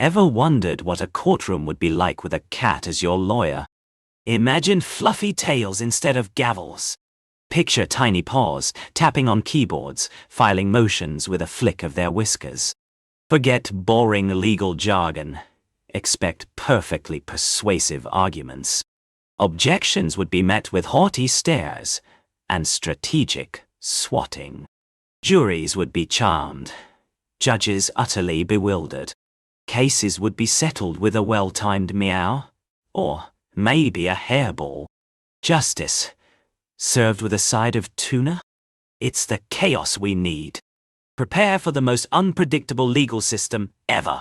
Ever wondered what a courtroom would be like with a cat as your lawyer? Imagine fluffy tails instead of gavels. Picture tiny paws tapping on keyboards, filing motions with a flick of their whiskers. Forget boring legal jargon. Expect perfectly persuasive arguments. Objections would be met with haughty stares and strategic swatting. Juries would be charmed. Judges utterly bewildered. Cases would be settled with a well-timed meow, or maybe a hairball. Justice, served with a side of tuna? It's the chaos we need. Prepare for the most unpredictable legal system ever.